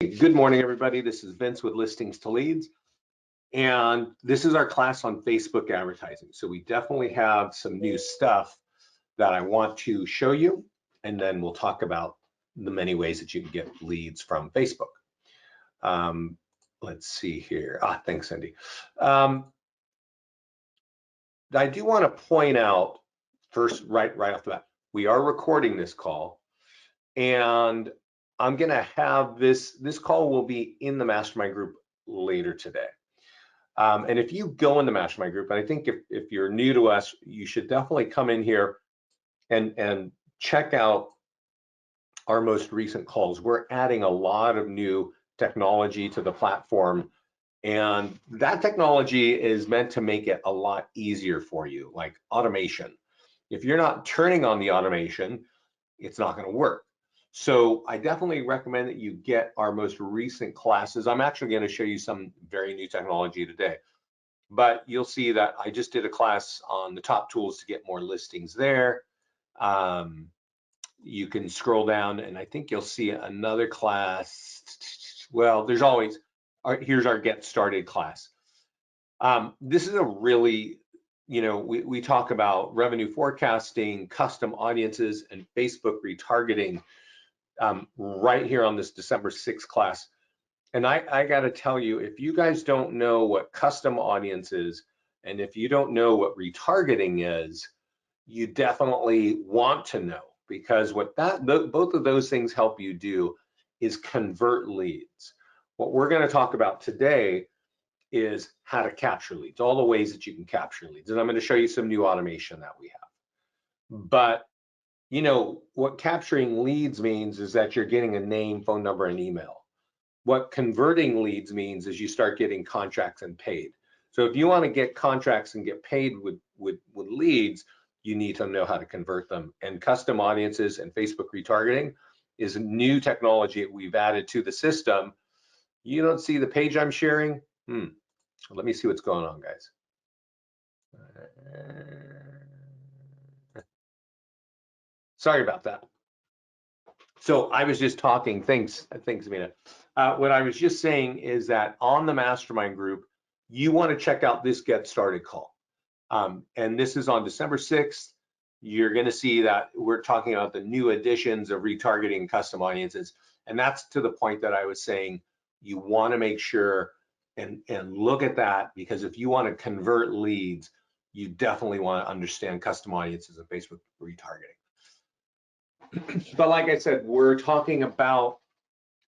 Okay, good morning, everybody. This is Vince with Listings to Leads, and this is our class on Facebook advertising. So we definitely have some new stuff that I want to show you, and then we'll talk about the many ways that you can get leads from Facebook. Let's see here. Thanks, Cindy. I do want to point out first, right off the bat, we are recording this call, and I'm going to have this call will be in the mastermind group later today. And if you go in the mastermind group, and I think if you're new to us, you should definitely come in here and check out our most recent calls. We're adding a lot of new technology to the platform, and that technology is meant to make it a lot easier for you, like automation. If you're not turning on the automation, it's not going to work. So I definitely recommend that you get our most recent classes. I'm actually going to show you some very new technology today, but you'll see that I just did a class on the top tools to get more listings there. You can scroll down and I think you'll see another class. Well, there's always, here's our Get Started class. This is a really, we talk about revenue forecasting, custom audiences, and Facebook retargeting right here on this December 6th class. And I got to tell you, if you guys don't know what custom audience is, and if you don't know what retargeting is, you definitely want to know, because what both of those things help you do is convert leads. What we're going to talk about today is how to capture leads, all the ways that you can capture leads. And I'm going to show you some new automation that we have. But what capturing leads means is that you're getting a name, phone number, and email. What converting leads means is you start getting contracts and paid. So if you want to get contracts and get paid with leads, you need to know how to convert them. And custom audiences and Facebook retargeting is a new technology that we've added to the system. You don't see the page I'm sharing? Let me see what's going on, guys. Sorry about that. So I was just talking, thanks Mina. What I was just saying is that on the mastermind group, you want to check out this Get Started call. And this is on December 6th. You're going to see that we're talking about the new additions of retargeting custom audiences. And that's to the point that I was saying, you want to make sure and look at that, because if you want to convert leads, you definitely want to understand custom audiences and Facebook retargeting. But like I said, we're talking about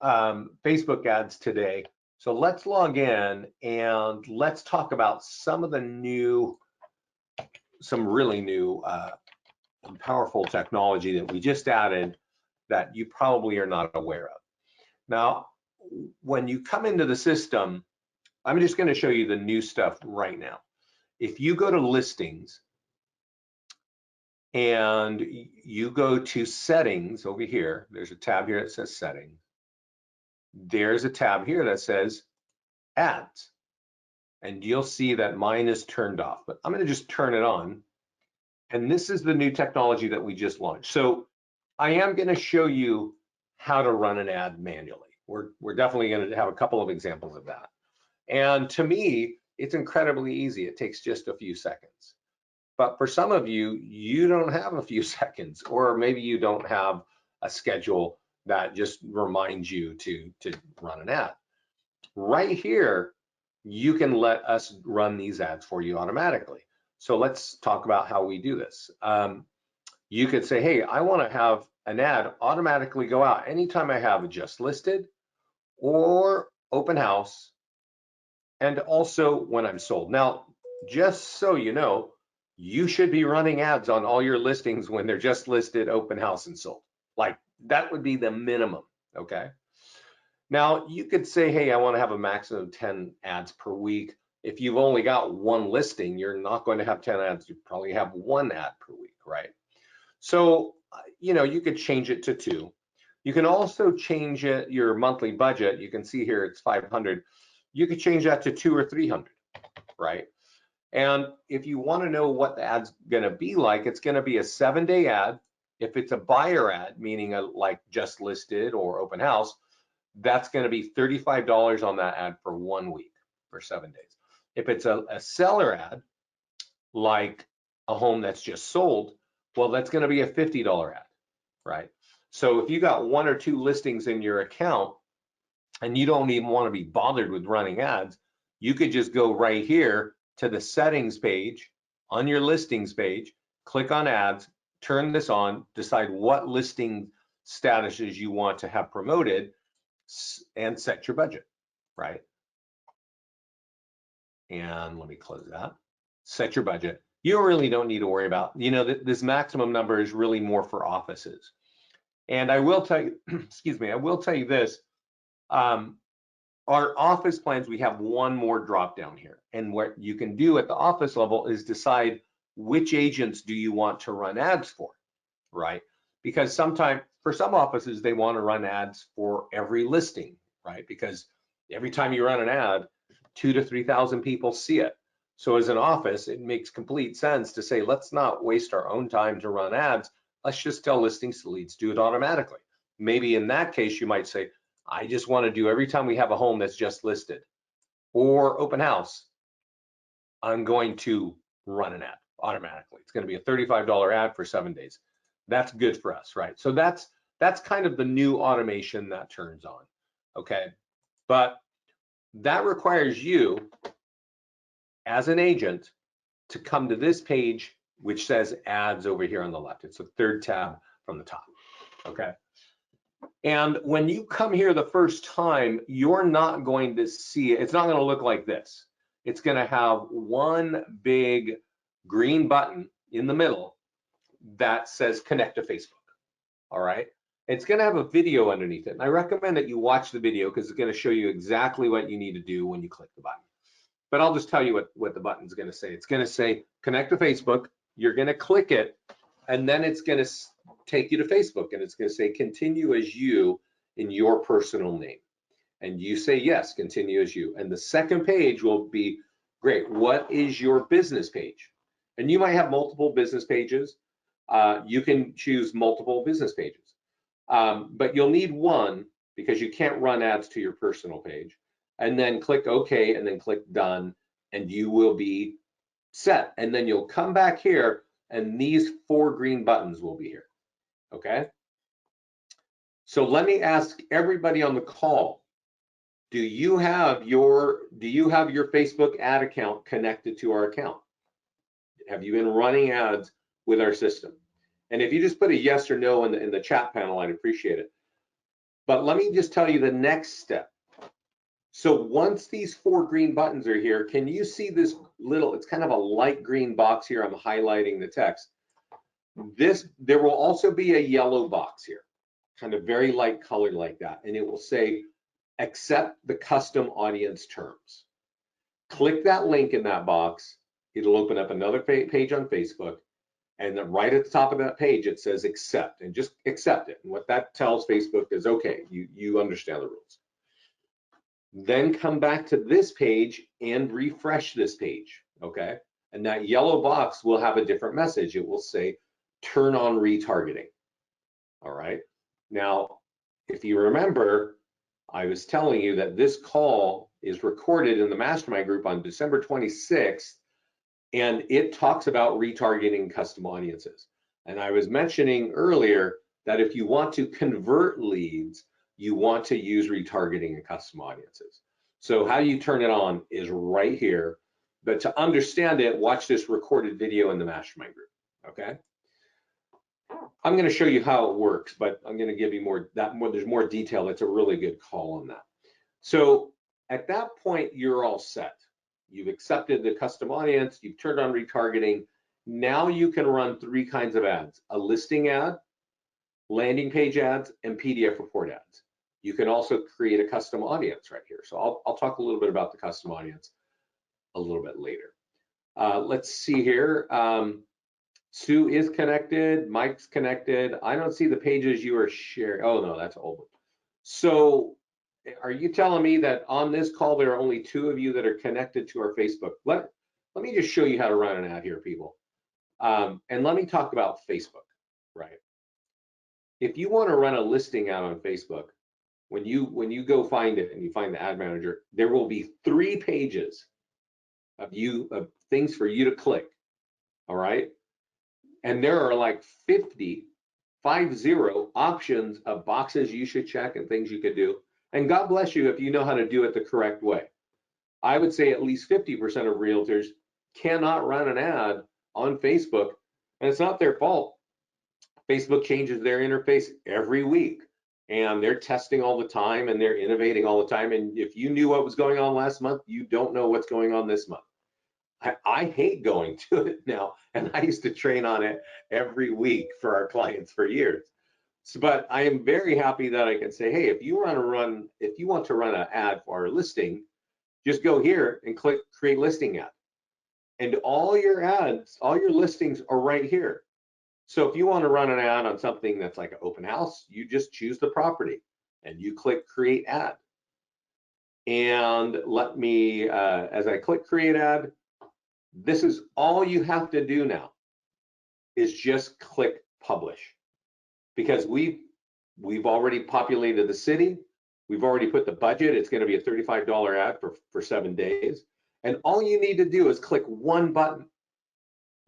Facebook ads today. So let's log in and let's talk about some of the some really new and powerful technology that we just added that you probably are not aware of. Now, when you come into the system, I'm just going to show you the new stuff right now. If you go to listings and you go to settings over here, there's a tab here that says settings. There's a tab here that says ads. And you'll see that mine is turned off, but I'm going to just turn it on. And this is the new technology that we just launched. So I am going to show you how to run an ad manually. We're definitely going to have a couple of examples of that. And to me, it's incredibly easy. It takes just a few seconds. But for some of you, you don't have a few seconds, or maybe you don't have a schedule that just reminds you to run an ad. Right here, you can let us run these ads for you automatically. So let's talk about how we do this. You could say, hey, I want to have an ad automatically go out anytime I have a just listed or open house, and also when I'm sold. Now, just so you know, you should be running ads on all your listings when they're just listed, open house, and sold. Like, that would be the minimum, okay? Now, you could say, hey, I want to have a maximum of 10 ads per week. If you've only got one listing, you're not going to have 10 ads. You probably have one ad per week, right? So, you could change it to 2. You can also change it, your monthly budget. You can see here it's 500. You could change that to 200 or 300, right? And if you want to know what the ad's going to be like, it's going to be a 7-day ad. If it's a buyer ad, meaning like just listed or open house, that's going to be $35 on that ad for 1 week, for 7 days. If it's a seller ad, like a home that's just sold, well, that's going to be a $50 ad, right? So if you got 1 or 2 listings in your account and you don't even want to be bothered with running ads, you could just go right here to the settings page on your listings page, click on ads, turn this on, decide what listing statuses you want to have promoted, and set your budget, right? And let me close that. Set your budget. You really don't need to worry about, this maximum number is really more for offices. And I will tell you, excuse me, I will tell you this. Our office plans, we have one more drop down here. And what you can do at the office level is decide which agents do you want to run ads for, right? Because sometimes for some offices, they want to run ads for every listing, right? Because every time you run an ad, 2,000 to 3,000 people see it. So as an office, it makes complete sense to say, let's not waste our own time to run ads. Let's just tell listings leads do it automatically. Maybe in that case, you might say, I just want to do every time we have a home that's just listed or open house, I'm going to run an ad automatically. It's going to be a $35 ad for 7 days. That's good for us, right? So that's kind of the new automation that turns on, okay? But that requires you as an agent to come to this page, which says ads over here on the left. It's the 3rd tab from the top, okay? And when you come here the first time, you're not going to see it. It's not going to look like this. It's going to have one big green button in the middle that says connect to Facebook. All right. It's going to have a video underneath it. And I recommend that you watch the video because it's going to show you exactly what you need to do when you click the button. But I'll just tell you what the button's going to say. It's going to say connect to Facebook. You're going to click it, and then it's going to take you to Facebook, and it's going to say continue as you in your personal name. And you say yes, continue as you. And the second page will be, great, what is your business page? And you might have multiple business pages. You can choose multiple business pages, but you'll need one because you can't run ads to your personal page. And then click OK, and then click done, and you will be set. And then you'll come back here, and these 4 green buttons will be here. Okay. So let me ask everybody on the call, do you have your Facebook ad account connected to our account? Have you been running ads with our system? And if you just put a yes or no in the chat panel, I'd appreciate it. But let me just tell you the next step. So once these 4 green buttons are here, can you see this little, it's kind of a light green box here. I'm highlighting the text. There will also be a yellow box here, kind of very light colored like that. And it will say, accept the custom audience terms. Click that link in that box. It'll open up another page on Facebook. And then right at the top of that page, it says accept, and just accept it. And what that tells Facebook is, okay, you understand the rules. Then come back to this page and refresh this page, okay? And that yellow box will have a different message. It will say, turn on retargeting, all right? Now, if you remember, I was telling you that this call is recorded in the mastermind group on December 26th, and it talks about retargeting custom audiences. And I was mentioning earlier that if you want to convert leads, you want to use retargeting and custom audiences. So how you turn it on is right here. But to understand it, watch this recorded video in the mastermind group, okay? I'm going to show you how it works, but I'm going to give you there's more detail. It's a really good call on that. So at that point, you're all set. You've accepted the custom audience, you've turned on retargeting. Now you can run 3 kinds of ads: a listing ad, landing page ads, and PDF report ads. You can also create a custom audience right here. So I'll talk a little bit about the custom audience a little bit later. Let's see here. Sue is connected, Mike's connected. I don't see the pages you are sharing. Oh no, that's old. So are you telling me that on this call there are only 2 of you that are connected to our Facebook? Let me just show you how to run an ad here, people. And let me talk about Facebook, right? If you want to run a listing ad on Facebook, when you go find it and you find the ad manager, there will be 3 pages of things for you to click. All right. And there are like 50 options of boxes you should check and things you could do. And God bless you if you know how to do it the correct way. I would say at least 50% of realtors cannot run an ad on Facebook, and it's not their fault. Facebook changes their interface every week, and they're testing all the time and they're innovating all the time. And if you knew what was going on last month, you don't know what's going on this month. I hate going to it now, and I used to train on it every week for our clients for years. So, but I am very happy that I can say, hey, if you want to run an ad for our listing, just go here and click create listing ad. And all your ads, all your listings are right here. So if you want to run an ad on something that's like an open house, you just choose the property and you click create ad. And let me, as I click create ad, this is all you have to do now is just click publish, because we've already populated the city. We've already put the budget. It's going to be a $35 ad for 7 days. And all you need to do is click one button.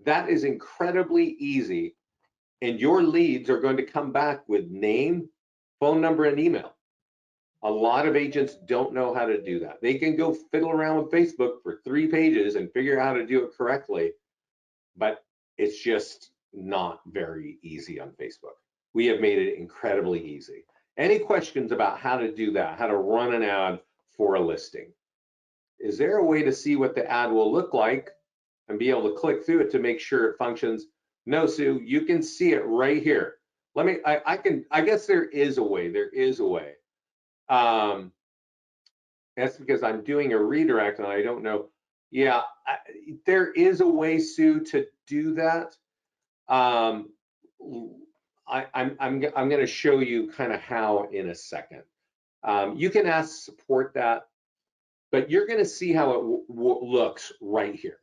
That is incredibly easy. And your leads are going to come back with name, phone number, and email. A lot of agents don't know how to do that. They can go fiddle around with Facebook for 3 pages and figure out how to do it correctly, but it's just not very easy on Facebook. We have made it incredibly easy. Any questions about how to do that, how to run an ad for a listing? Is there a way to see what the ad will look like and be able to click through it to make sure it functions? No, Sue, you can see it right here. I guess there is a way. That's because I'm doing a redirect and I don't know. Yeah, there is a way, Sue, to do that. I'm going to show you kind of how in a second. You can ask support that, but you're going to see how it looks right here.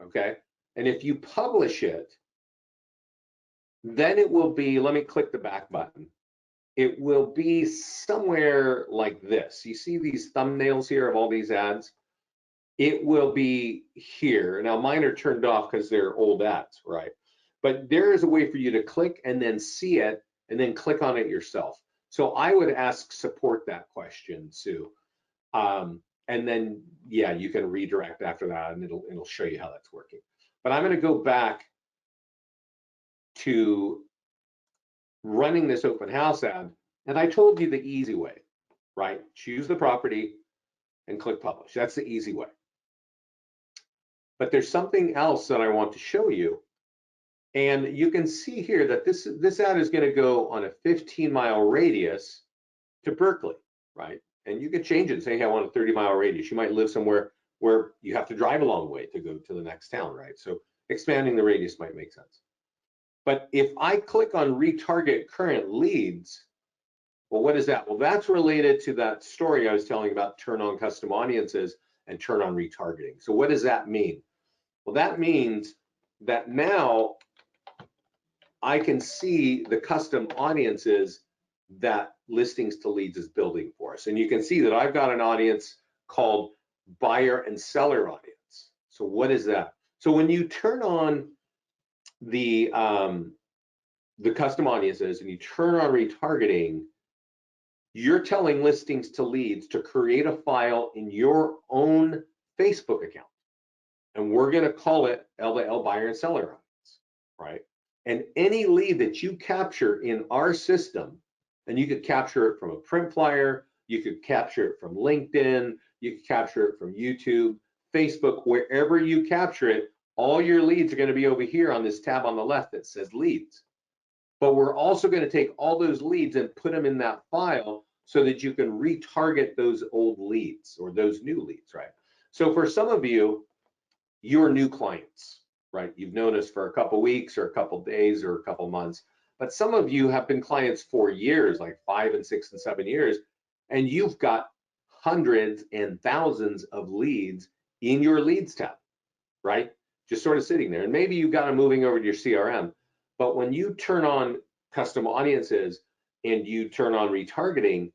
Okay, and if you publish it, then it will be, let me click the back button. It will be somewhere like this. You see these thumbnails here of all these ads? It will be here. Now mine are turned off because they're old ads, right? But there is a way for you to click and then see it and then click on it yourself. So I would ask support that question, Sue. And then, yeah, you can redirect after that and it'll show you how that's working. But I'm going to go back to running this open house ad. And I told you the easy way, right? Choose the property and click publish. That's the easy way. But there's something else that I want to show you. And you can see here that this ad is going to go on a 15-mile radius to Berkeley, right? And you can change it and say, hey, I want a 30-mile radius. You might live somewhere where you have to drive a long way to go to the next town, right? So expanding the radius might make sense. But if I click on retarget current leads, well, what is that? Well, that's related to that story I was telling about turn on custom audiences and turn on retargeting. So what does that mean? Well, that means that now I can see the custom audiences that listings to leads is building for us. And you can see that I've got an audience called buyer and seller audience. So what is that? So when you turn on the custom audiences and you turn on retargeting, you're telling listings to leads to create a file in your own Facebook account. And we're going to call it L2L buyer and seller audience, right? And any lead that you capture in our system, and you could capture it from a print flyer, you could capture it from LinkedIn, you could capture it from YouTube, Facebook, wherever you capture it, all your leads are going to be over here on this tab on the left that says leads. But we're also going to take all those leads and put them in that file so that you can retarget those old leads or those new leads, right? So for some of you, you're new clients, right? You've known us for a couple weeks or a couple days or a couple months, but some of you have been clients for years, like 5 and 6 and 7 years, and you've got hundreds and thousands of leads in your leads tab, right? Just sort of sitting there. And maybe you've got them moving over to your CRM, but when you turn on custom audiences and you turn on retargeting,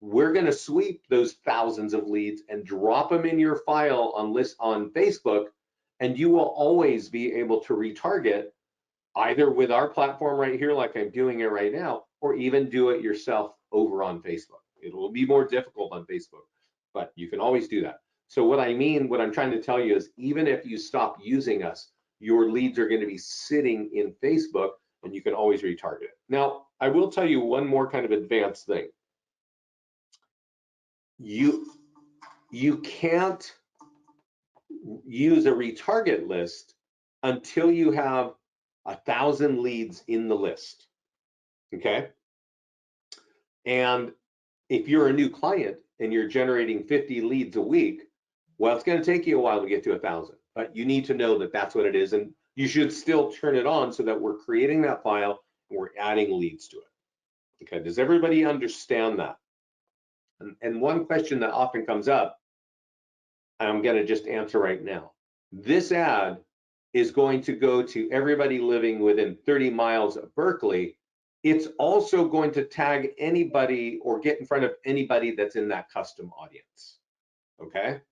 we're going to sweep those thousands of leads and drop them in your file on Facebook, and you will always be able to retarget either with our platform right here, like I'm doing it right now, or even do it yourself over on Facebook. It will be more difficult on Facebook, but you can always do that. So what I'm trying to tell you is, even if you stop using us, your leads are going to be sitting in Facebook, and you can always retarget it. Now, I will tell you one more kind of advanced thing. You can't use a retarget list until you have 1,000 leads in the list, okay? And if you're a new client and you're generating 50 leads a week, well, it's going to take you a while to get to 1,000, but you need to know that that's what it is, and you should still turn it on so that we're creating that file and we're adding leads to it. Okay, does everybody understand that? And one question that often comes up, I'm going to just answer right now. This ad is going to go to everybody living within 30 miles of Berkeley. It's also going to tag anybody or get in front of anybody that's in that custom audience. Okay?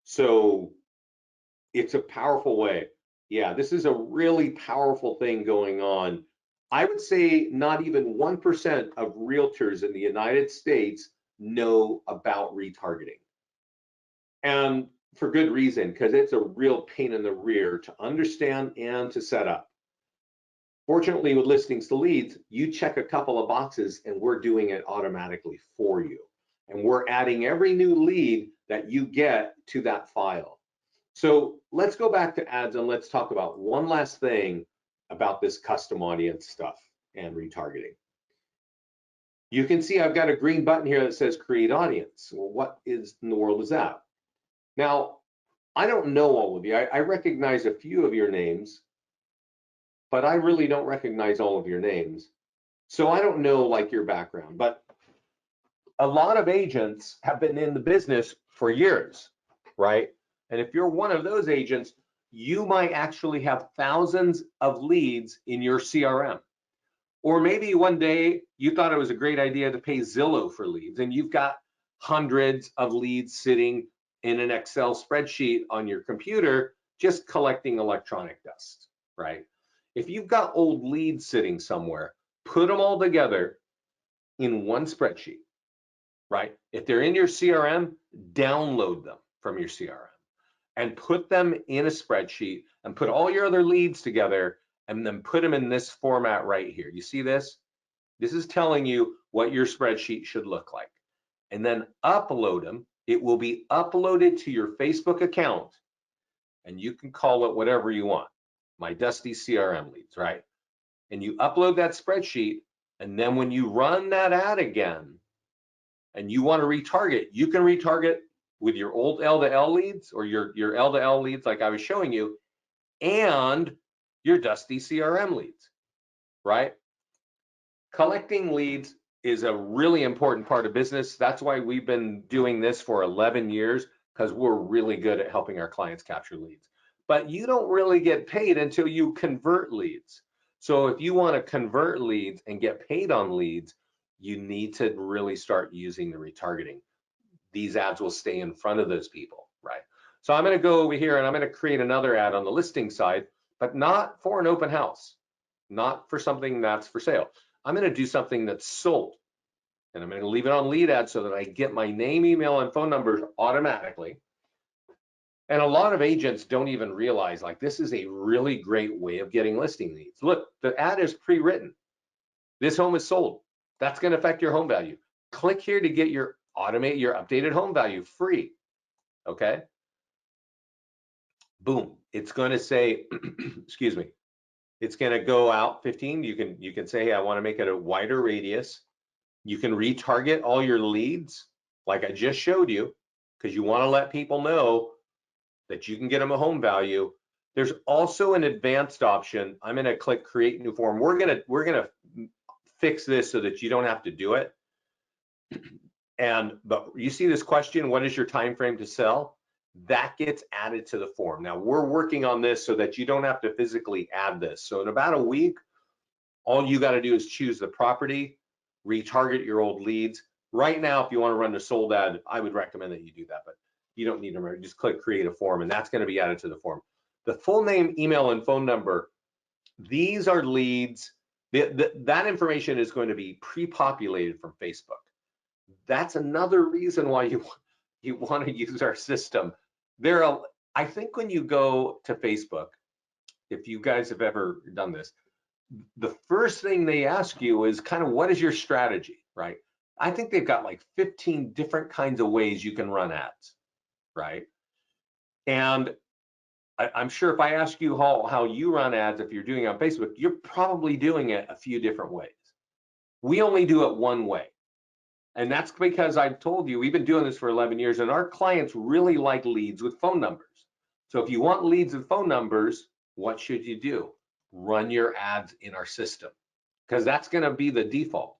So it's a powerful way. Yeah, this is a really powerful thing going on. I would say not even 1% of realtors in the United States know about retargeting. And for good reason, because it's a real pain in the rear to understand and to set up. Fortunately, with listings to leads, you check a couple of boxes and we're doing it automatically for you. And we're adding every new lead that you get to that file. So let's go back to ads and let's talk about one last thing about this custom audience stuff and retargeting. You can see I've got a green button here that says create audience. Well, what in the world is that? Now, I don't know all of you. I recognize a few of your names, but I really don't recognize all of your names. So I don't know like your background, but a lot of agents have been in the business for years, right? And if you're one of those agents, you might actually have thousands of leads in your CRM. Or maybe one day you thought it was a great idea to pay Zillow for leads, and you've got hundreds of leads sitting in an Excel spreadsheet on your computer, just collecting electronic dust, right? If you've got old leads sitting somewhere, put them all together in one spreadsheet, right? If they're in your CRM, download them from your CRM and put them in a spreadsheet and put all your other leads together and then put them in this format right here. You see this? This is telling you what your spreadsheet should look like. And then upload them. It will be uploaded to your Facebook account, and you can call it whatever you want. My dusty CRM leads, right? And you upload that spreadsheet, and then when you run that ad again and you want to retarget, you can retarget with your old L to L leads or your L to L leads like I was showing you, and your dusty CRM leads, right? Collecting leads is a really important part of business. That's why we've been doing this for 11 years, because we're really good at helping our clients capture leads. But you don't really get paid until you convert leads. So if you want to convert leads and get paid on leads, you need to really start using the retargeting. These ads will stay in front of those people, right? So I'm going to go over here and I'm going to create another ad on the listing side, but not for an open house, not for something that's for sale. I'm going to do something that's sold, and I'm going to leave it on lead ad so that I get my name, email, and phone numbers automatically. And a lot of agents don't even realize, like, this is a really great way of getting listing leads. Look, the ad is pre-written. This home is sold. That's going to affect your home value. Click here to get your updated home value free. Okay. Boom. It's going to say, excuse me. It's going to go out 15. You can say, hey, I want to make it a wider radius. You can retarget all your leads like I just showed you, because you want to let people know that you can get them a home value. There's also an advanced option. I'm going to click create new form. We're going to fix this so that you don't have to do it. But you see this question, what is your time frame to sell? That gets added to the form. Now we're working on this so that you don't have to physically add this. So in about a week, all you got to do is choose the property, retarget your old leads, Right now, if you want to run a sold ad, I would recommend that you do that, but you don't need to remember. Just click create a form, and that's going to be added to the form. The full name, email, and phone number, these are leads. That information is going to be pre-populated from Facebook. That's another reason why you want to use our system. I think when you go to Facebook, if you guys have ever done this, the first thing they ask you is kind of what is your strategy, right? I think they've got like 15 different kinds of ways you can run ads, right? And I'm sure if I ask you how you run ads, if you're doing it on Facebook, you're probably doing it a few different ways. We only do it one way. And that's because I've told you, we've been doing this for 11 years, and our clients really like leads with phone numbers. So if you want leads with phone numbers, what should you do? Run your ads in our system, because that's going to be the default.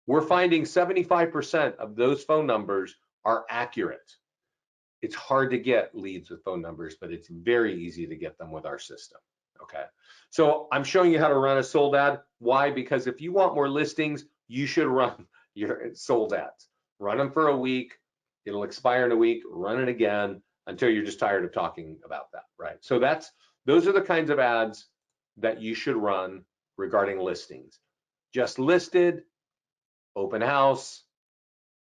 We're finding 75% of those phone numbers are accurate. It's hard to get leads with phone numbers, but it's very easy to get them with our system. Okay, so I'm showing you how to run a sold ad. Why? Because if you want more listings, you should run your sold ads. Run them for a week. It'll expire in a week. Run it again until you're just tired of talking about that, right? So those are the kinds of ads that you should run regarding listings. Just listed, open house,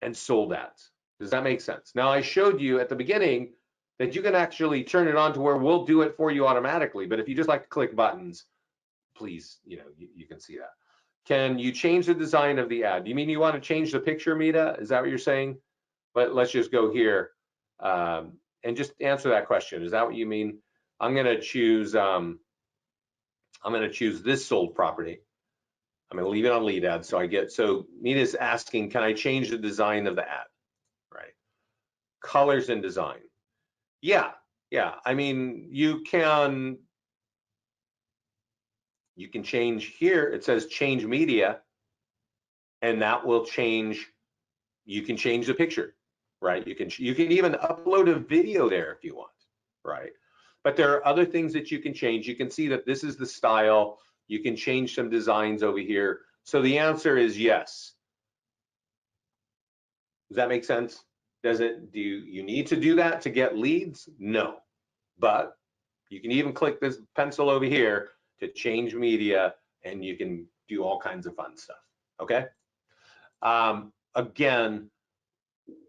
and sold ads. Does that make sense? Now, I showed you at the beginning that you can actually turn it on to where we'll do it for you automatically. But if you just like to click buttons, please, you can see that. Can you change the design of the ad? You mean you want to change the picture, Mita? Is that what you're saying? But let's just go here and just answer that question. Is that what you mean? I'm going to choose this sold property. I'm going to leave it on lead ad. So Mita's asking, can I change the design of the ad? Right. Colors and design. Yeah. I mean, you can change here. It says change media, and that will change. You can change the picture, right? You can even upload a video there if you want, right? But there are other things that you can change. You can see that this is the style. You can change some designs over here. So the answer is yes. Does that make sense? Do you need to do that to get leads? No, but you can even click this pencil over here to change media, and you can do all kinds of fun stuff, okay? Again,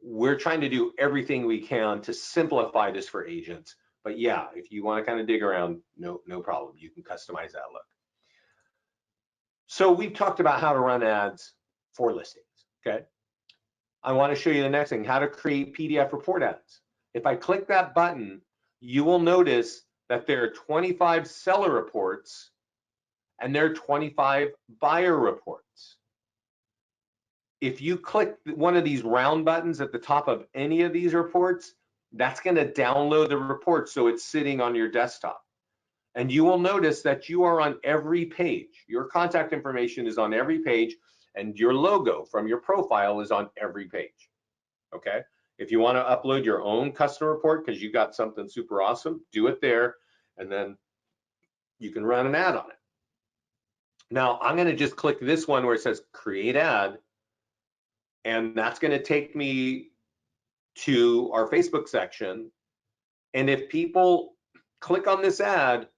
we're trying to do everything we can to simplify this for agents, but yeah, if you want to kind of dig around, no problem. You can customize that look. So we've talked about how to run ads for listings, okay? I want to show you the next thing, how to create PDF report ads. If I click that button, you will notice that there are 25 seller reports and there are 25 buyer reports. If you click one of these round buttons at the top of any of these reports, that's going to download the report so it's sitting on your desktop. And you will notice that you are on every page. Your contact information is on every page, and your logo from your profile is on every page, okay? If you want to upload your own custom report because you got something super awesome, do it there, and then you can run an ad on it. Now, I'm going to just click this one where it says create ad, and that's going to take me to our Facebook section. And if people click on this ad,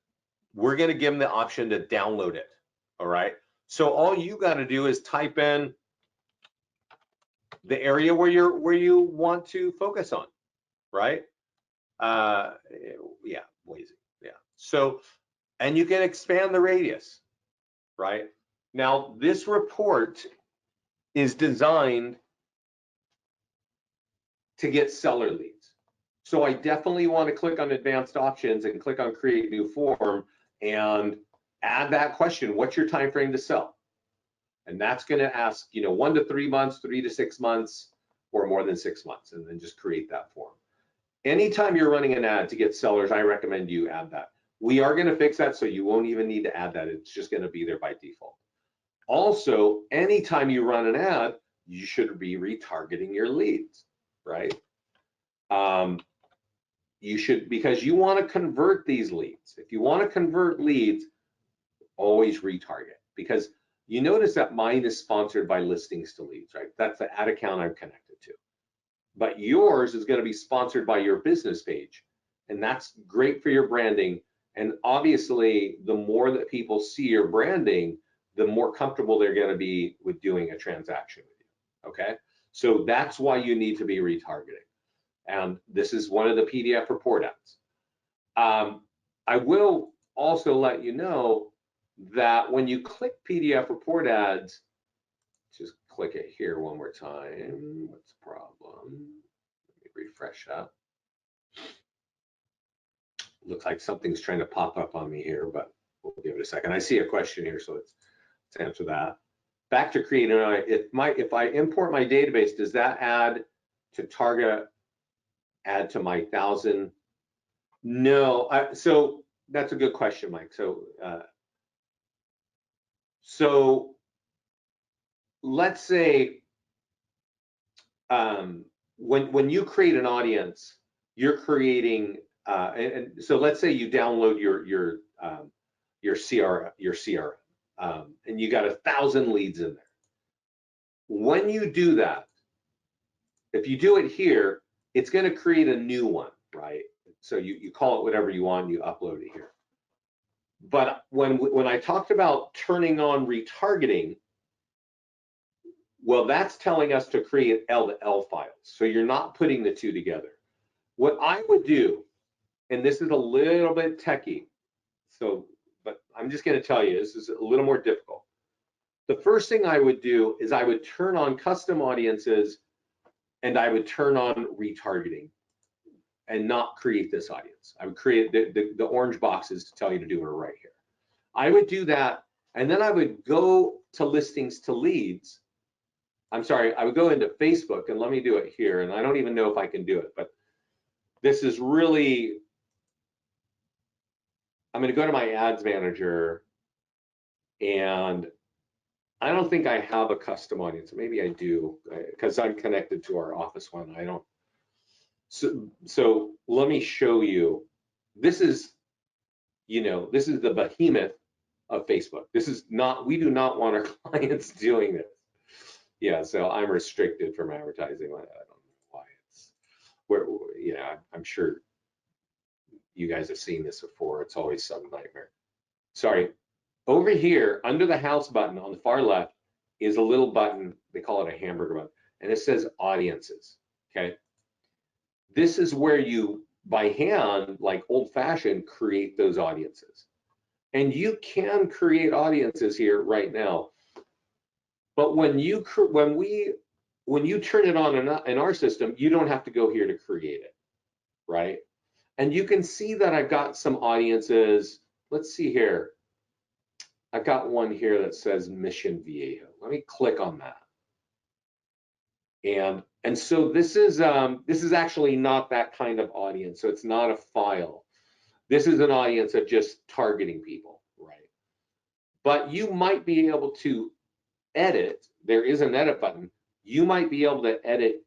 we're going to give them the option to download it. All right. So all you got to do is type in the area where you want to focus on, right? Yeah, lazy. Yeah. So, and you can expand the radius, right? Now, this report is designed to get seller leads. So I definitely want to click on advanced options and click on create new form and add that question. What's your time frame to sell? And that's going to ask, 1 to 3 months, 3 to 6 months, or more than 6 months, and then just create that form. Anytime you're running an ad to get sellers, I recommend you add that. We are going to fix that so you won't even need to add that. It's just going to be there by default. Also, anytime you run an ad, you should be retargeting your leads, right? You should, because you want to convert these leads. If you want to convert leads, always retarget, because you notice that mine is sponsored by listings to leads, right? That's the ad account I'm connected to. But yours is going to be sponsored by your business page. And that's great for your branding. And obviously, the more that people see your branding, the more comfortable they're going to be with doing a transaction with you. Okay? So that's why you need to be retargeting. And this is one of the PDF report ads. I will also let you know that when you click PDF report ads, just click it here one more time. What's the problem? Let me refresh that. Looks like something's trying to pop up on me here, but we'll give it a second. I see a question here, so let's answer that. Back to creating, if I import my database, does that add to target, add to my 1,000? No, so that's a good question, Mike. So let's say when you create an audience, you're creating, and so let's say you download your CRM, and you got 1,000 leads in there. When you do that, if you do it here, it's going to create a new one, right? So you call it whatever you want, you upload it here. But when I talked about turning on retargeting, well, that's telling us to create L-to-L files. So you're not putting the two together. What I would do, and this is a little bit techy, but I'm just going to tell you, this is a little more difficult. The first thing I would do is I would turn on custom audiences and I would turn on retargeting and not create this audience. I would create the orange boxes to tell you to do it right here. I would do that, and then I would go to listings to leads. I'm sorry, I would go into Facebook, and let me do it here, and I don't even know if I can do it, but this is really, I'm going to go to my ads manager, and I don't think I have a custom audience. Maybe I do, because I'm connected to our office one. I don't. So let me show you. This is, this is the behemoth of Facebook. This is not, we do not want our clients doing this. Yeah, so I'm restricted from advertising. I don't know why it's, I'm sure you guys have seen this before. It's always some nightmare. Sorry. Over here, under the house button on the far left is a little button. They call it a hamburger button, and it says audiences. Okay. This is where you, by hand, like old-fashioned, create those audiences. And you can create audiences here right now. But when you turn it on in our system, you don't have to go here to create it, right? And you can see that I've got some audiences. Let's see here. I've got one here that says Mission Viejo. Let me click on that. And so this is actually not that kind of audience. So it's not a file. This is an audience of just targeting people, right? But you might be able to edit. There is an edit button. You might be able to edit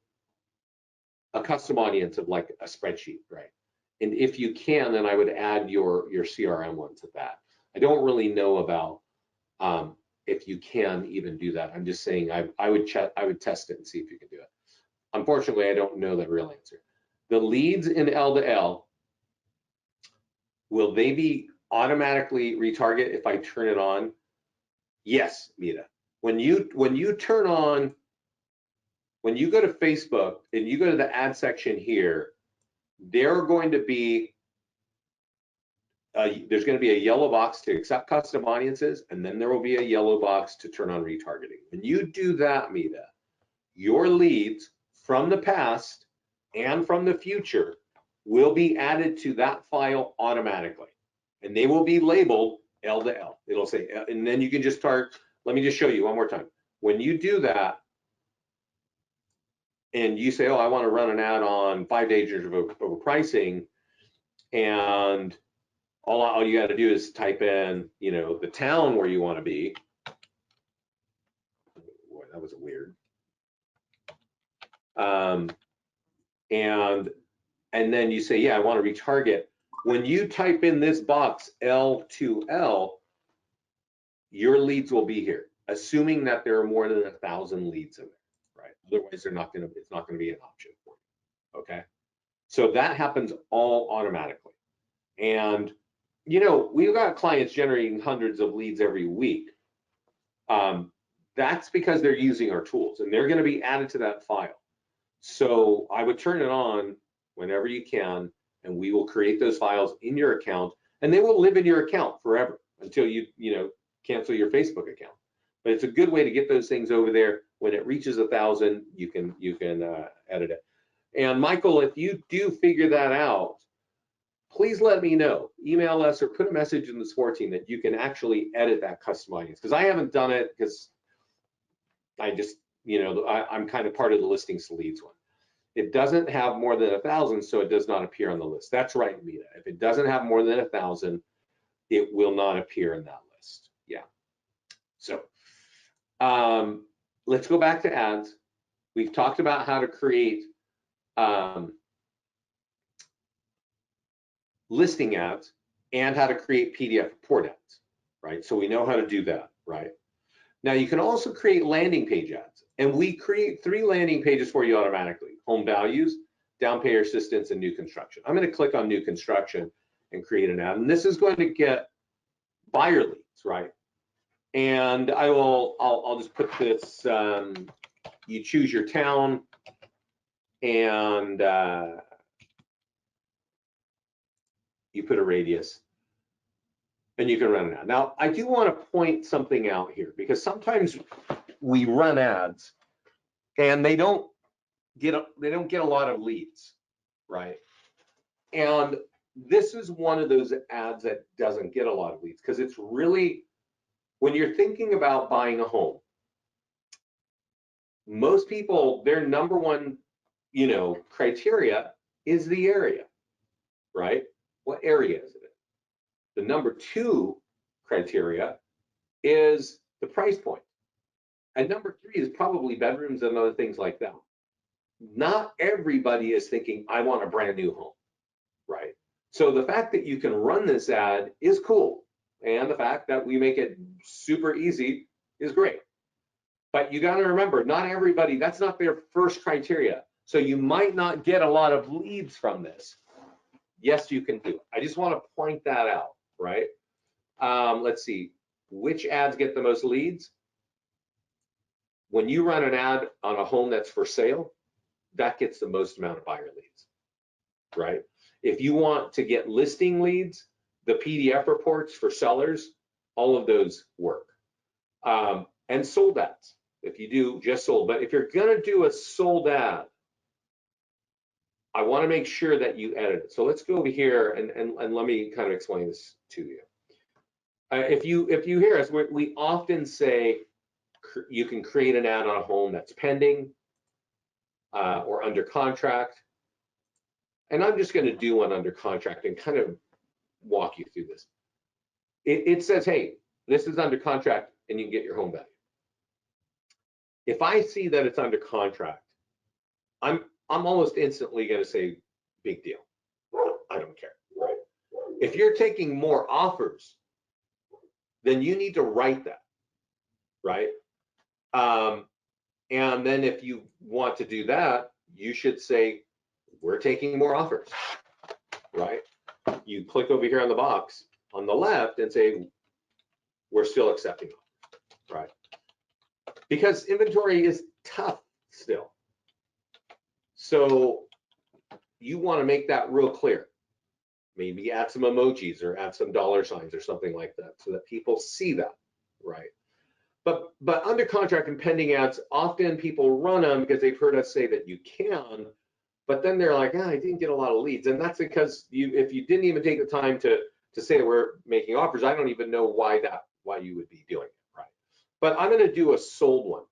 a custom audience of like a spreadsheet, right? And if you can, then I would add your CRM one to that. I don't really know about if you can even do that. I'm just saying I would test it and see if you can do it. Unfortunately, I don't know the real answer. The leads in L-to-L, will they be automatically retarget if I turn it on? Yes, Mita. When you turn on, when you go to Facebook and you go to the ad section here, there's going to be a yellow box to accept custom audiences, and then there will be a yellow box to turn on retargeting. When you do that, Mita, your leads from the past and from the future will be added to that file automatically, and they will be labeled L-to-L. It'll say, and then you can just start. Let me just show you one more time. When you do that, and you say, oh, I want to run an ad on 5 dangers of overpricing, and all you got to do is type in, the town where you want to be. Boy, that was weird. And then you say, yeah, I want to retarget. When you type in this box L to L, your leads will be here. assuming that there are more than 1,000 leads in there, right? Otherwise, it's not going to be an option for you. Okay, so that happens all automatically. And we've got clients generating hundreds of leads every week. That's because they're using our tools, and they're going to be added to that file. So I would turn it on whenever you can, and we will create those files in your account, and they will live in your account forever until you cancel your Facebook account. But it's a good way to get those things over there. When it reaches 1,000, you can edit it. And Michael, if you do figure that out, please let me know. Email us or put a message in the support team that you can actually edit that custom audience, because I haven't done it because I just, I'm kind of part of the listings to leads one. It doesn't have more than 1,000, so it does not appear on the list. That's right, Mita. If it doesn't have more than 1,000, it will not appear in that list. Yeah. So let's go back to ads. We've talked about how to create listing ads and how to create PDF report ads, right? So we know how to do that, right? Now you can also create landing page ads, and we create 3 landing pages for you automatically: home values, down payment assistance, and new construction. I'm going to click on new construction and create an ad, and this is going to get buyer leads, right? And I'll just put this, you choose your town, and you put a radius, and you can run an ad. Now, I do want to point something out here, because sometimes we run ads and they don't get a lot of leads, right? And this is one of those ads that doesn't get a lot of leads, because it's really, when you're thinking about buying a home, most people, their number one, criteria is the area, right? What area is it in? The number 2 criteria is the price point. And number 3 is probably bedrooms and other things like that. Not everybody is thinking, I want a brand new home, right? So the fact that you can run this ad is cool. And the fact that we make it super easy is great. But you got to remember, not everybody, that's not their first criteria. So you might not get a lot of leads from this. Yes, you can do it. I just want to point that out, right? Let's see, which ads get the most leads? When you run an ad on a home that's for sale, that gets the most amount of buyer leads, right? If you want to get listing leads, the PDF reports for sellers, all of those work. And sold ads, if you do just sold. But if you're gonna do a sold ad, I wanna make sure that you edit it. So let's go over here and let me kind of explain this to you. If you hear us, we often say you can create an ad on a home that's pending or under contract. And I'm just gonna do one under contract and kind of walk you through this. It says, hey, this is under contract and you can get your home value. If I see that it's under contract, I'm almost instantly going to say, big deal. I don't care, right? If you're taking more offers, then you need to write that, right? And then if you want to do that, you should say, we're taking more offers, right? You click over here on the box on the left and say, we're still accepting offers, right? Because inventory is tough still. So you want to make that real clear. Maybe add some emojis or add some dollar signs or something like that so that people see that, right? But under contract and pending ads, often people run them because they've heard us say that you can, but then they're like, I didn't get a lot of leads. And that's because if you didn't even take the time to say that we're making offers, I don't even know why you would be doing it, right? But I'm going to do a sold one.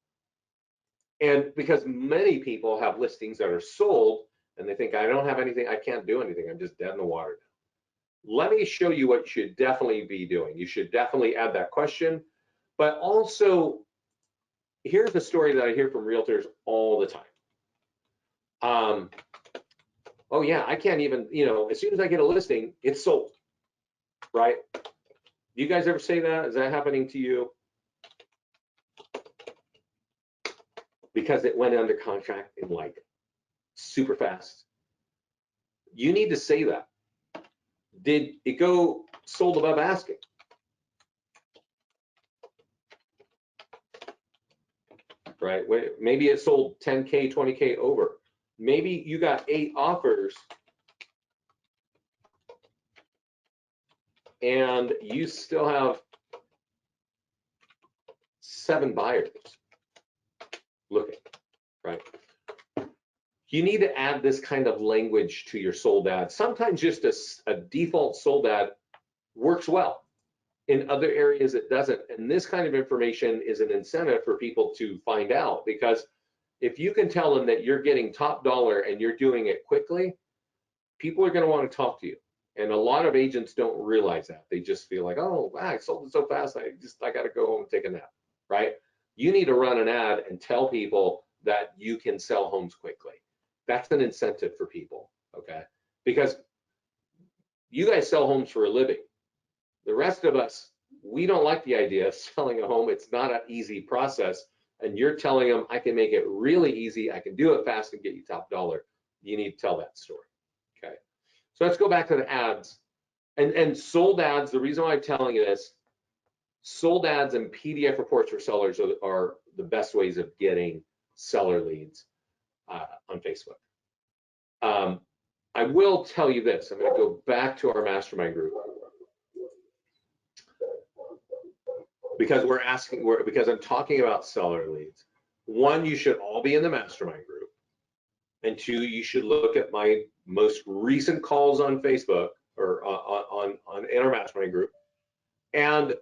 And because many people have listings that are sold and they think, I don't have anything, I can't do anything, I'm just dead in the water now. Let me show you what you should definitely be doing. You should definitely add that question, but also, here's the story that I hear from realtors all the time. Oh yeah, I can't even, as soon as I get a listing, it's sold, right? Do you guys ever say that? Is that happening to you? because it went under contract in like super fast. You need to say that. Did it go sold above asking? Right? Maybe it sold 10K, 20K over. Maybe you got 8 offers and you still have 7 buyers looking, right? You need to add this kind of language to your sold ad. Sometimes just a default sold ad works well. In other areas, it doesn't. And this kind of information is an incentive for people to find out, because if you can tell them that you're getting top dollar and you're doing it quickly, people are going to want to talk to you. And a lot of agents don't realize that. They just feel like, oh, wow, I sold it so fast, I got to go home and take a nap, right? You need to run an ad and tell people that you can sell homes quickly. That's an incentive for people, okay? Because you guys sell homes for a living. The rest of us, we don't like the idea of selling a home. It's not an easy process. And you're telling them, I can make it really easy. I can do it fast and get you top dollar. You need to tell that story, okay? So let's go back to the ads. And sold ads, the reason why I'm telling you this, sold ads and PDF reports for sellers are the best ways of getting seller leads on Facebook. I will tell you this. I'm going to go back to our mastermind group, because because I'm talking about seller leads. 1, you should all be in the mastermind group, and 2, you should look at my most recent calls on Facebook or in our mastermind group. And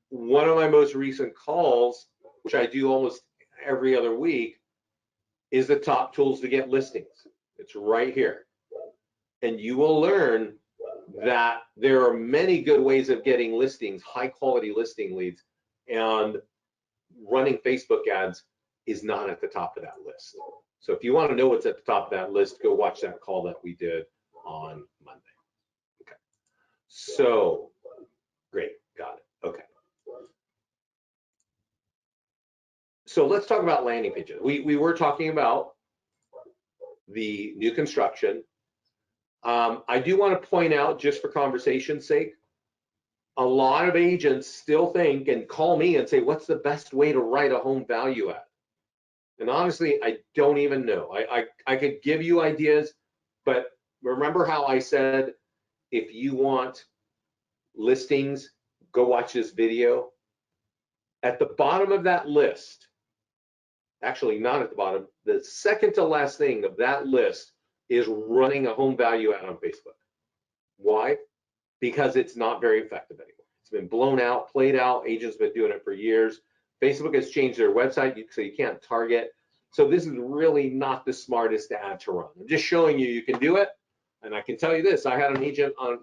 one of my most recent calls, which I do almost every other week, is the top tools to get listings. It's right here. And you will learn that there are many good ways of getting listings, high quality listing leads, and running Facebook ads is not at the top of that list. So if you want to know what's at the top of that list, go watch that call that we did on Monday. Okay. So great, got it. Okay. So let's talk about landing pages. We were talking about the new construction. I do want to point out, just for conversation's sake, a lot of agents still think and call me and say, what's the best way to write a home value ad? And honestly, I don't even know. I could give you ideas, but remember how I said, if you want listings, go watch this video. At the bottom of that list, actually not at the bottom, the second to last thing of that list is running a home value ad on Facebook. Why? Because it's not very effective anymore. It's been blown out, played out. Agents have been doing it for years. Facebook has changed their website, so you can't target. So this is really not the smartest ad to run. I'm just showing you can do it. And I can tell you this, I had an agent on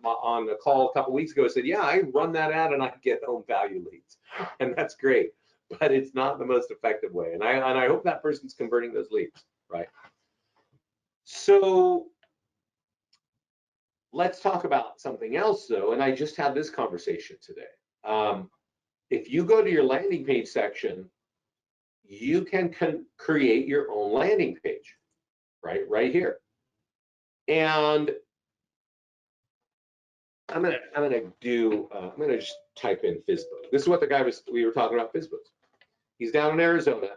a call a couple weeks ago who said, yeah, I run that ad and I get home value leads. And that's great, but it's not the most effective way. And I hope that person's converting those leads, right? So let's talk about something else though. And I just had this conversation today. If you go to your landing page section, you can create your own landing page, right here. And I'm gonna just type in Fsmo. This is what the guy we were talking about, Fsmo. He's down in Arizona,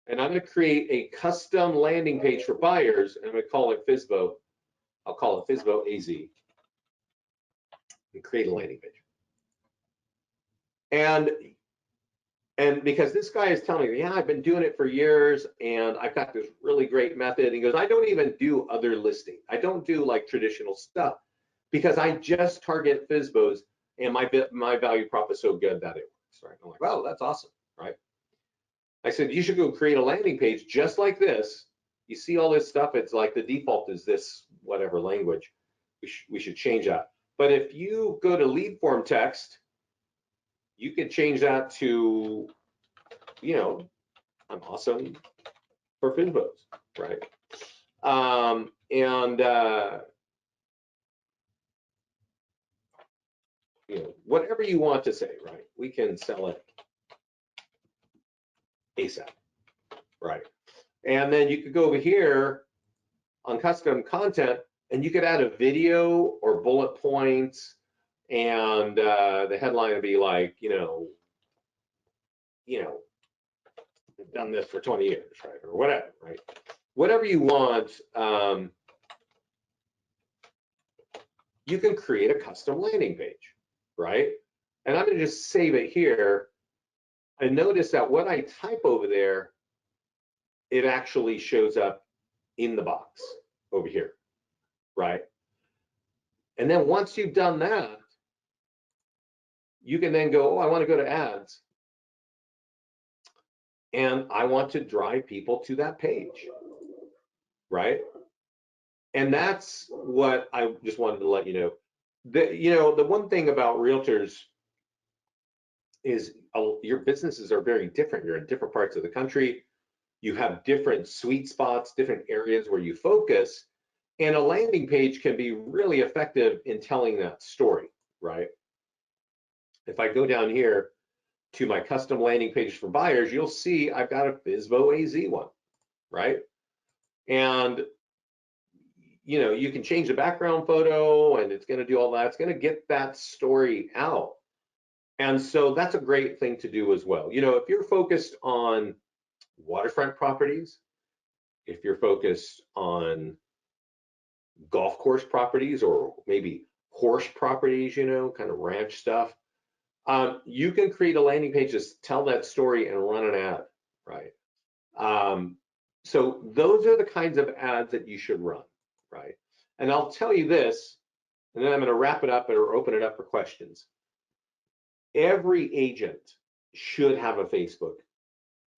and I'm gonna create a custom landing page for buyers, and I'm gonna call it Fsmo. I'll call it Fsmo AZ, and create a landing page. And because this guy is telling me, yeah, I've been doing it for years, and I've got this really great method. And he goes, I don't even do other listings. I don't do like traditional stuff, because I just target Fsmos, and my value prop is so good that it works, right? I'm like, wow, that's awesome, right? I said, you should go create a landing page just like this. You see all this stuff, it's like the default is this whatever language. We should change that. But if you go to lead form text, you can change that to, you know, I'm awesome for Fsmos, right? You know, whatever you want to say, right? We can sell it ASAP, right? And then you could go over here on custom content, and you could add a video or bullet points, and the headline would be like, I've done this for 20 years, right, or whatever, right? Whatever you want, you can create a custom landing page, right? And I'm going to just save it here. And notice that what I type over there, it actually shows up in the box over here, right? And then once you've done that, you can then go, oh, I want to go to ads. And I want to drive people to that page, right? And that's what I just wanted to let you know. The one thing about realtors is your businesses are very different. You're in different parts of the country. You have different sweet spots, different areas where you focus. And a landing page can be really effective in telling that story, right? If I go down here to my custom landing page for buyers, you'll see I've got a Fsmo AZ one, right? And you can change the background photo, and it's going to do all that. It's going to get that story out. And so that's a great thing to do as well. If you're focused on waterfront properties, if you're focused on golf course properties, or maybe horse properties, kind of ranch stuff, you can create a landing page to tell that story and run an ad, right? So those are the kinds of ads that you should run, right? And I'll tell you this, and then I'm going to wrap it up or open it up for questions. Every agent should have a Facebook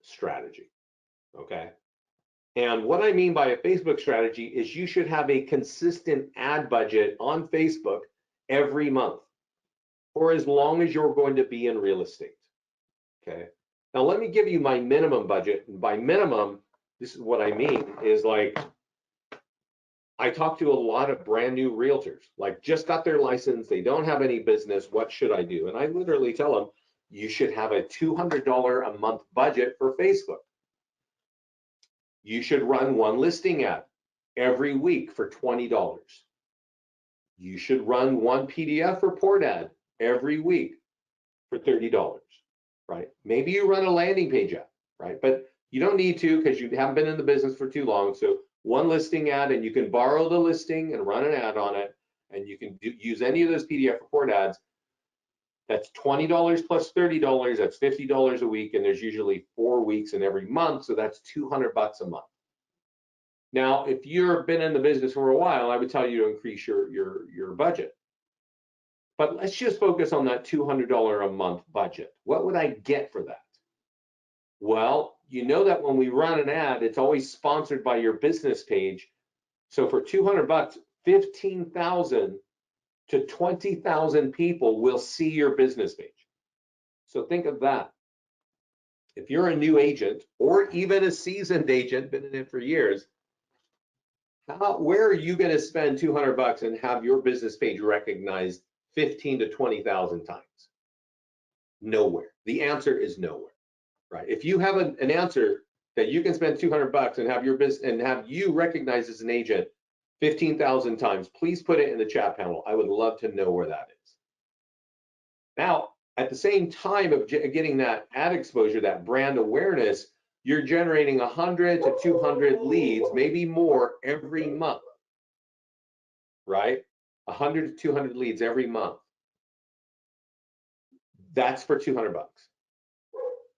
strategy, okay? And what I mean by a Facebook strategy is you should have a consistent ad budget on Facebook every month for as long as you're going to be in real estate, okay? Now let me give you my minimum budget. And by minimum, this is what I mean is, like, I talk to a lot of brand new realtors, like just got their license, they don't have any business, what should I do? And I literally tell them, you should have a $200 a month budget for Facebook. You should run one listing ad every week for $20. You should run one PDF report ad every week for $30, right? Maybe you run a landing page ad, right? But you don't need to, because you haven't been in the business for too long. So one listing ad, and you can borrow the listing and run an ad on it, and you can use any of those PDF report ads. That's $20 plus $30, that's $50 a week, and there's usually 4 weeks in every month, so that's $200 a month. Now, if you've been in the business for a while, I would tell you to increase your budget. But let's just focus on that $200 a month budget. What would I get for that? Well, you know that when we run an ad, it's always sponsored by your business page. So for $200, 15,000 to 20,000 people will see your business page. So think of that. If you're a new agent, or even a seasoned agent, been in it for years, where are you going to spend $200 and have your business page recognized 15 to 20,000 times? Nowhere. The answer is nowhere, right? If you have an answer that you can spend $200 and have your business and have you recognized as an agent 15,000 times, please put it in the chat panel. I would love to know where that is. Now, at the same time of getting that ad exposure, that brand awareness, you're generating 100 to 200 leads, maybe more every month, right? 100 to 200 leads every month. That's for $200.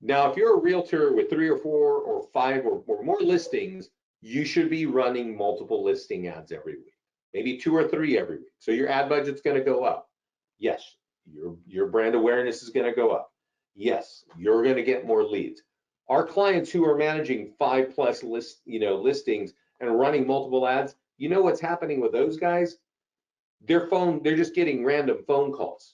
Now, if you're a realtor with 3 or 4 or 5 or more listings, you should be running multiple listing ads every week, maybe 2 or 3 every week. So your ad budget's going to go up. Yes, your brand awareness is going to go up. Yes, you're going to get more leads. Our clients who are managing 5+ listings and running multiple ads, you know what's happening with those guys? They're just getting random phone calls,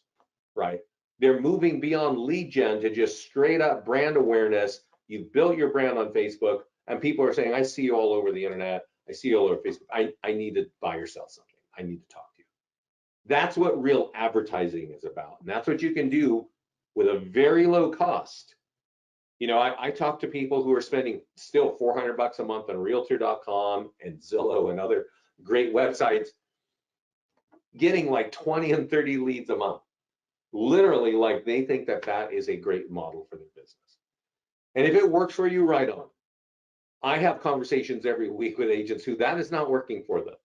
right? They're moving beyond lead gen to just straight up brand awareness. You've built your brand on Facebook, and people are saying, I see you all over the internet. I see you all over Facebook. I need to buy or sell something. I need to talk to you. That's what real advertising is about. And that's what you can do with a very low cost You know, I talk to people who are spending still $400 a month on Realtor.com and Zillow and other great websites, getting like 20 and 30 leads a month. Literally, like they think that that is a great model for their business. And if it works for you, right on. I have conversations every week with agents who that is not working for them.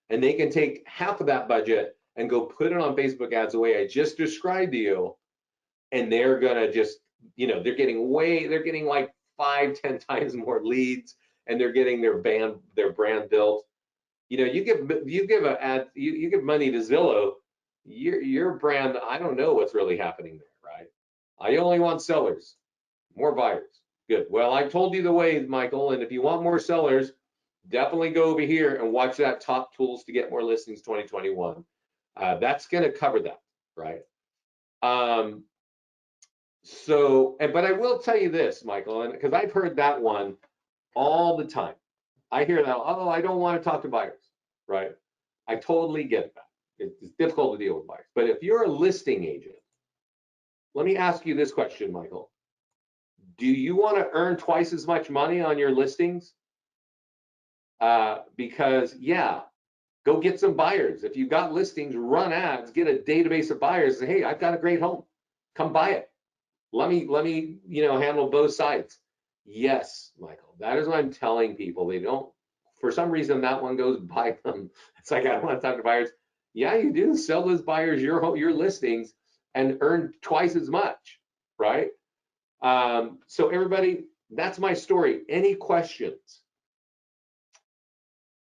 And they can take half of that budget and go put it on Facebook ads the way I just described to you. And they're gonna just, you know, they're getting like 5-10 times more leads, and they're getting their brand built. You know, you give money to Zillow, your brand, I don't know what's really happening there, right? I only want sellers, more buyers. Good. Well, I told you the way, Michael, and if you want more sellers, definitely go over here and watch that Top Tools to Get More Listings 2021. That's going to cover that, right? But I will tell you this, Michael, and because I've heard that one all the time. I hear that, oh, I don't want to talk to buyers, right? I totally get that. It's difficult to deal with buyers. But if you're a listing agent, let me ask you this question, Michael. Do you want to earn twice as much money on your listings? Because, yeah, go get some buyers. If you've got listings, run ads, get a database of buyers. Say, hey, I've got a great home. Come buy it. Let me, you know, handle both sides. Yes, Michael, that is what I'm telling people. They don't, for some reason, that one goes by them. It's like, I don't want to talk to buyers. Yeah, you do sell those buyers your listings and earn twice as much, right? So everybody, that's my story. Any questions?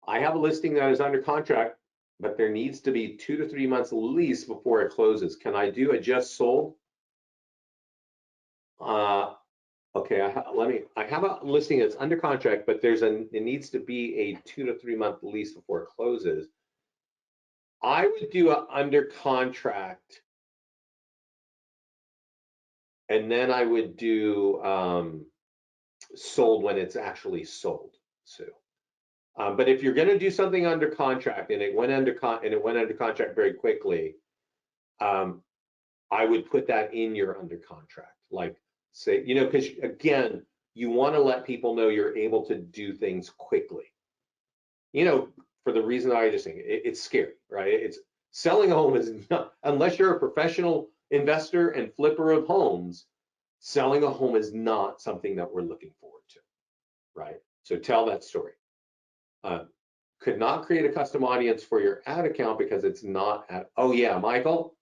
I have a listing that is under contract, but there needs to be 2 to 3 months lease before it closes. Can I do a just sold? Okay, I have a listing that's under contract, but it needs to be a 2 to 3 month lease before it closes. I would do a under contract, and then I would do sold when it's actually sold, Sue. But if you're going to do something under contract and it went under contract very quickly, I would put that in your under contract, like say, you know, because again, you want to let people know you're able to do things quickly. You know, for the reason I just think it's scary, right? It's selling a home is not, unless you're a professional investor and flipper of homes, selling a home is not something that we're looking forward to, right? So tell that story. Could not create a custom audience for your ad account because it's not at, oh yeah, Michael.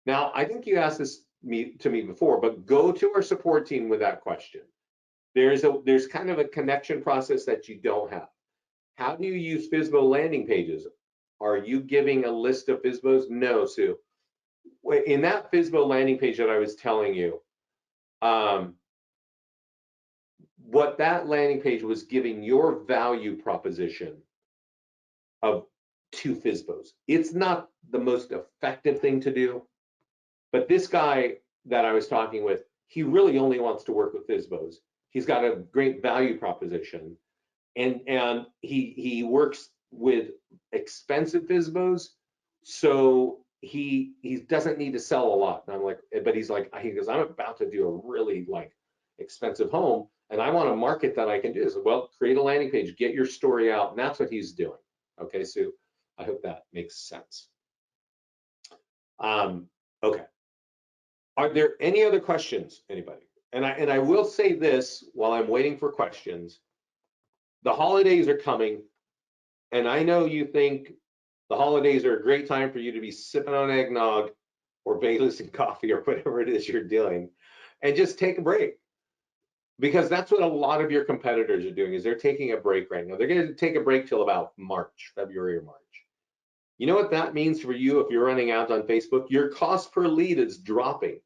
Now, I think you asked this to me before, but go to our support team with that question. There's kind of a connection process that you don't have. How do you use Fsmo landing pages? Are you giving a list of Fsmos? No, Sue. In that Fsmo landing page that I was telling you, what that landing page was giving your value proposition of 2 Fsmos. It's not the most effective thing to do, but this guy that I was talking with, he really only wants to work with Fsmos. He's got a great value proposition, and he works with expensive Fsmos, so he doesn't need to sell a lot. And I'm like, but he goes, I'm about to do a really like expensive home, and I want a market that I can do. So, well, create a landing page, get your story out, and that's what he's doing. Okay, so I hope that makes sense. Okay. Are there any other questions, anybody? And I will say this while I'm waiting for questions. The holidays are coming, and I know you think the holidays are a great time for you to be sipping on eggnog or Baileys and coffee or whatever it is you're doing, and just take a break. Because that's what a lot of your competitors are doing, is they're taking a break right now. They're going to take a break till about February or March. You know what that means for you if you're running ads on Facebook? Your cost per lead is dropping.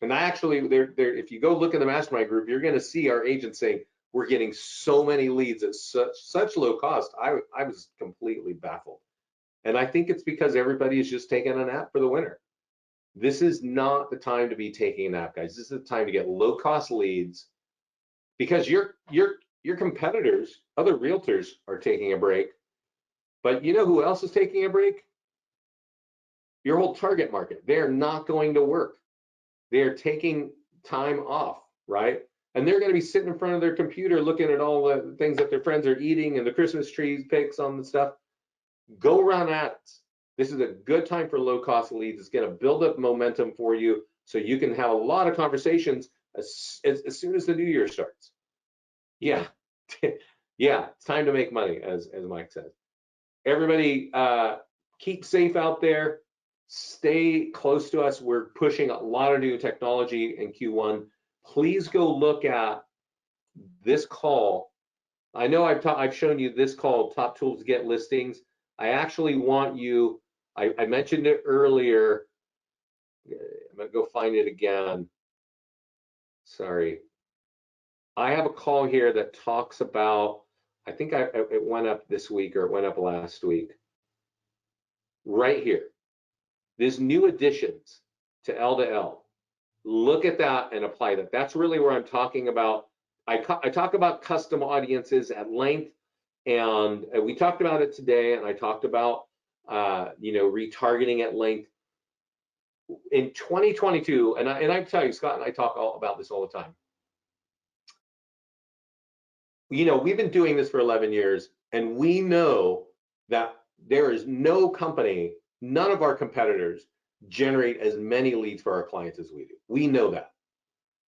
And I actually, if you go look in the mastermind group, you're going to see our agents saying, we're getting so many leads at such low cost. I was completely baffled. And I think it's because everybody is just taking a nap for the winter. This is not the time to be taking a nap, guys. This is the time to get low cost leads, because your competitors, other realtors, are taking a break. But you know who else is taking a break? Your whole target market. They're not going to work. They're taking time off, right? and they're going to be sitting in front of their computer looking at all the things that their friends are eating and the Christmas trees pics on the stuff. Go run ads. This is a good time for low-cost leads. It's going to build up momentum for you so you can have a lot of conversations as soon as the new year starts. Yeah, yeah, it's time to make money, as Mike said. Everybody, keep safe out there. Stay close to us. We're pushing a lot of new technology in Q1. Please go look at this call. I know I've shown you this call, Top Tools to Get Listings. I actually want you, I mentioned it earlier. I'm gonna go find it again. Sorry. I have a call here that talks about, I think it went up this week or it went up last week. Right here. There's new additions to L2L. Look at that and apply that. That's really where I'm talking about. I talk about custom audiences at length, and we talked about it today, and I talked about retargeting at length. In 2022, and I tell you, Scott and I talk about this all the time. We've been doing this for 11 years, and we know that there is no company, none of our competitors generate as many leads for our clients as we do. We know that.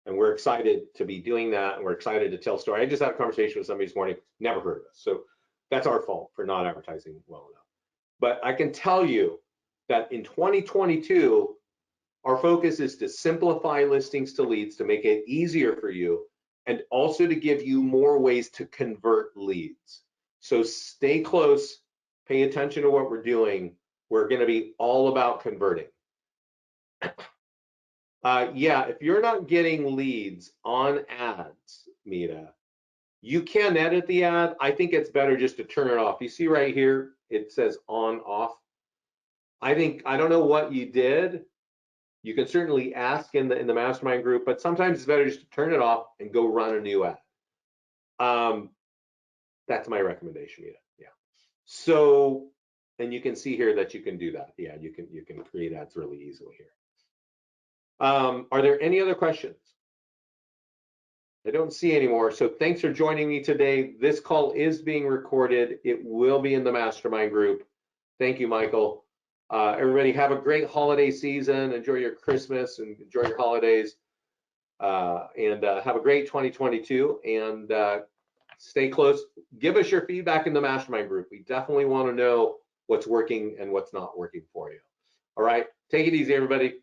And we're excited to be doing that, and we're excited to tell story. I just had a conversation with somebody this morning, never heard of us. So that's our fault for not advertising well enough. But I can tell you that in 2022, our focus is to simplify listings to leads, to make it easier for you, and also to give you more ways to convert leads. So stay close, pay attention to what we're doing. We're going to be all about converting. Yeah, if you're not getting leads on ads, Mita, you can edit the ad. I think it's better just to turn it off. You see right here, it says on, off. I don't know what you did. You can certainly ask in the mastermind group, but sometimes it's better just to turn it off and go run a new ad. That's my recommendation, Mita. Yeah. So, and you can see here that you can do that. Yeah, you can create ads really easily here. Are there any other questions? I don't see any more. So thanks for joining me today. This call is being recorded. It will be in the mastermind group. Thank you, Michael. Everybody have a great holiday season. Enjoy your Christmas and enjoy your holidays. And have a great 2022. And stay close. Give us your feedback in the mastermind group. We definitely want to know what's working and what's not working for you. All right. Take it easy, everybody.